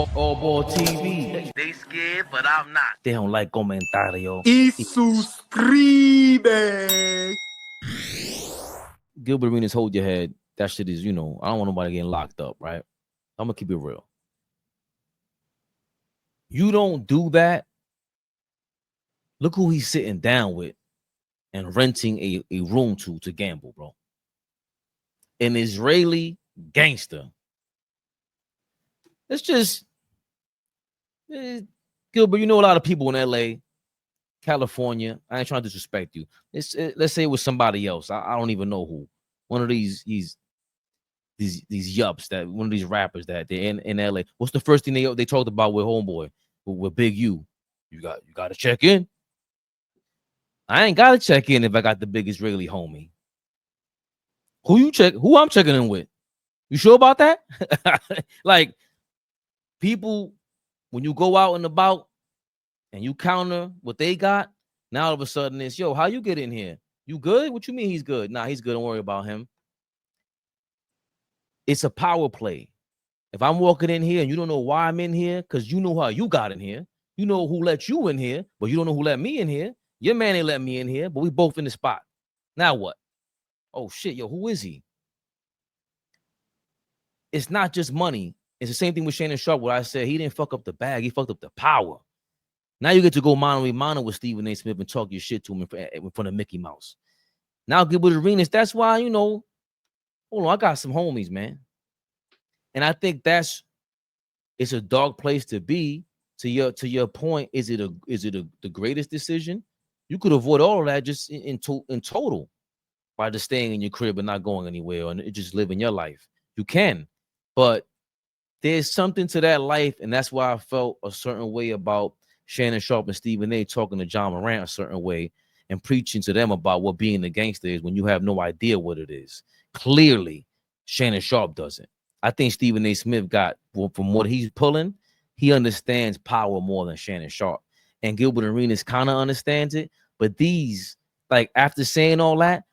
AllBall TV. They scared, but I'm not. They don't like comentario. Y suscribe. Gilbert Arenas, hold your head. That shit is, I don't want nobody getting locked up, right? I'm gonna keep it real. You don't do that. Look who he's sitting down with and renting a room to gamble, bro. An Israeli gangster. It's just Gilbert, you know a lot of people in LA, California. I ain't trying to disrespect you. Let's say it was somebody else. I don't even know who. One of these yups, that one of these rappers that they're in LA. What's the first thing they talked about with homeboy, with Big U? You got to check in. I ain't gotta check in if I got the big Israeli homie. Who I'm checking in with? You sure about that? Like, people, when you go out and about and you counter what they got, now all of a sudden it's, yo, how you get in here? You good? What you mean he's good? Nah, he's good. Don't worry about him. It's a power play. If I'm walking in here and you don't know why I'm in here, because you know how you got in here. You know who let you in here, but you don't know who let me in here. Your man ain't let me in here, but we both in the spot. Now what? Oh, shit, yo, who is he? It's not just money. It's the same thing with Shannon Sharpe, where I said he didn't fuck up the bag. He fucked up the power. Now you get to go mano with Stephen A. Smith and talk your shit to him in front of Mickey Mouse. Now Gilbert Arenas, that's why, hold on, I got some homies, man. And I think it's a dark place to be. To your point, is it the greatest decision? You could avoid all of that just in total by just staying in your crib and not going anywhere and just living your life. You can, but there's something to that life, and that's why I felt a certain way about Shannon Sharpe and Stephen A. talking to John Morant a certain way and preaching to them about what being a gangster is when you have no idea what it is. Clearly, Shannon Sharpe doesn't. I think Stephen A. Smith got, from what he's pulling, he understands power more than Shannon Sharpe. And Gilbert Arenas kind of understands it. But these, like, after saying all that,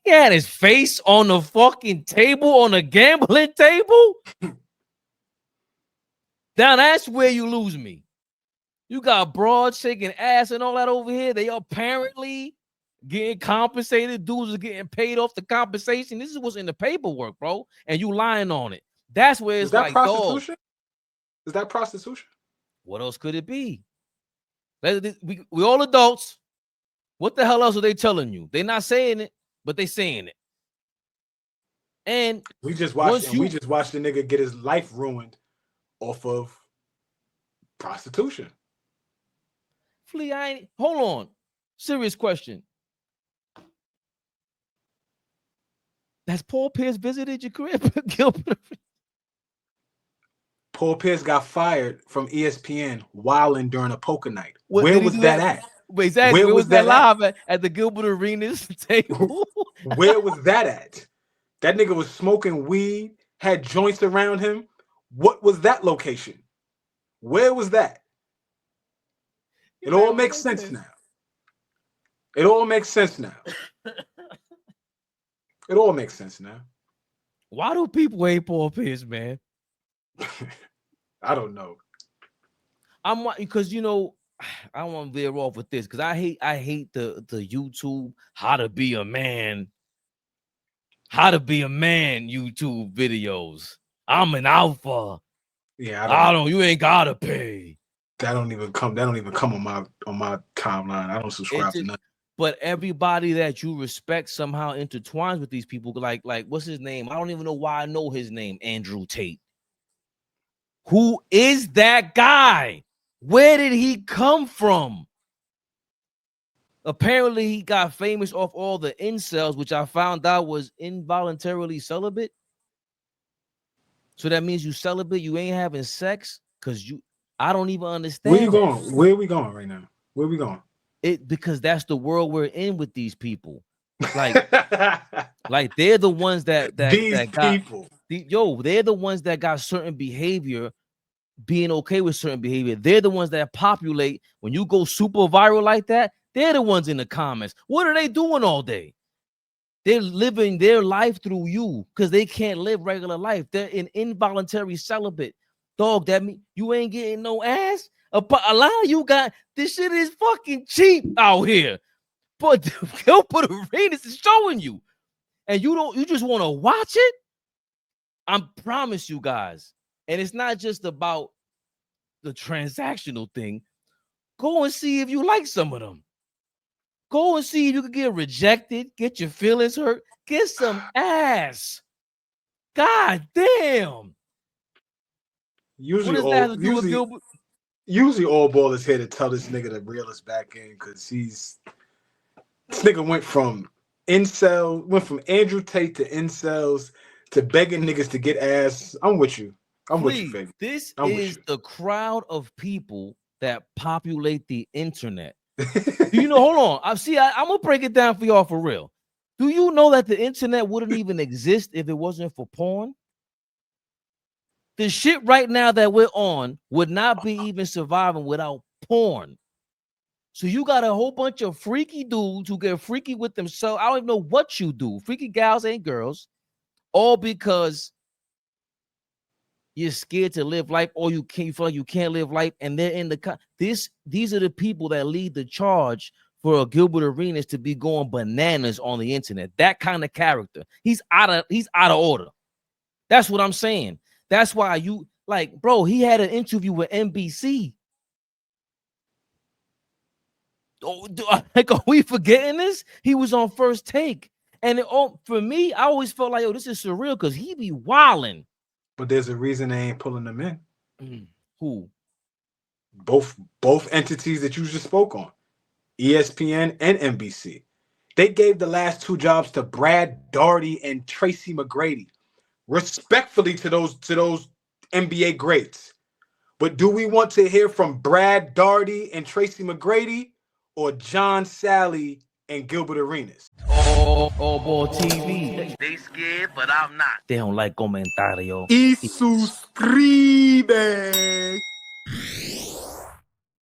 he had his face on the fucking table, on the gambling table. Now that's where you lose me. You got broads shaking ass and all that over here. They apparently getting compensated. Dudes are getting paid off the compensation. This is what's in the paperwork, bro. And you lying on it. That's where it's like, prostitution? Is that prostitution? What else could it be? We all adults. What the hell else are they telling you? They're not saying it, but they saying it. And we just watched the nigga get his life ruined off of prostitution. Flea, hold on. Serious question. Has Paul Pierce visited your crib, Gilbert? Paul Pierce got fired from ESPN wilding during a poker night. Where was that at? Exactly. Where was that live at the Gilbert Arenas table? Where was that at? That nigga was smoking weed, had joints around him. What was that location? Where was that? It all makes sense now. It all makes sense now. It all makes sense now. Why do people hate Paul Pierce, man? I don't know. Because I don't want to veer off with this because I hate the YouTube how to be a man YouTube videos. I'm an alpha. Yeah, you ain't gotta pay. That don't even come on my timeline. I don't subscribe to nothing. But everybody that you respect somehow intertwines with these people. Like what's his name? I don't even know why I know his name. Andrew Tate. Who is that guy? Where did he come from? Apparently, he got famous off all the incels, which I found out was involuntarily celibate. So that means you celibate, you ain't having sex, because I don't even understand. Where you going? Where are we going right now? Where are we going? Because that's the world we're in with these people. Like they're the ones that people. They're the ones that got certain behavior, being okay with certain behavior. They're the ones that populate. When you go super viral like that, they're the ones in the comments. What are they doing all day? They're living their life through you because they can't live regular life. They're in involuntary celibate. Dog, that mean you ain't getting no ass. A lot of you got this shit is fucking cheap out here. But Gilbert Arenas is showing you, and you just want to watch it. I promise you guys, and it's not just about the transactional thing. Go and see if you like some of them. Go and see if you can get rejected, get your feelings hurt, get some ass. God damn. Usually, AllBall is here to tell this nigga to reel us back in because this nigga went from Andrew Tate to incels to begging niggas to get ass. I'm with you. I'm with you, baby. This is the crowd of people that populate the internet. Do you know? Hold on. I'm gonna break it down for y'all for real. Do you know that the internet wouldn't even exist if it wasn't for porn? The shit right now that we're on would not be even surviving without porn. So you got a whole bunch of freaky dudes who get freaky with themselves. I don't even know what you do. Freaky gals and girls, all because you're scared to live life, or you feel like you can't live life, and they're in these are the people that lead the charge for a Gilbert Arenas to be going bananas on the internet. That kind of character. He's out of order. That's what I'm saying. That's why you like, bro, he had an interview with NBC. Oh, like, are we forgetting this? He was on First Take. And for me, I always felt like, yo, this is surreal because he be wilding. But there's a reason they ain't pulling them in. Who? Both entities that you just spoke on, ESPN and NBC. They gave the last two jobs to Brad Daugherty and Tracy McGrady, respectfully to those NBA greats. But do we want to hear from Brad Daugherty and Tracy McGrady or John Sally and Gilbert Arenas? AllBall TV. They scared, but I'm not. They don't like comentario. Y suscribe.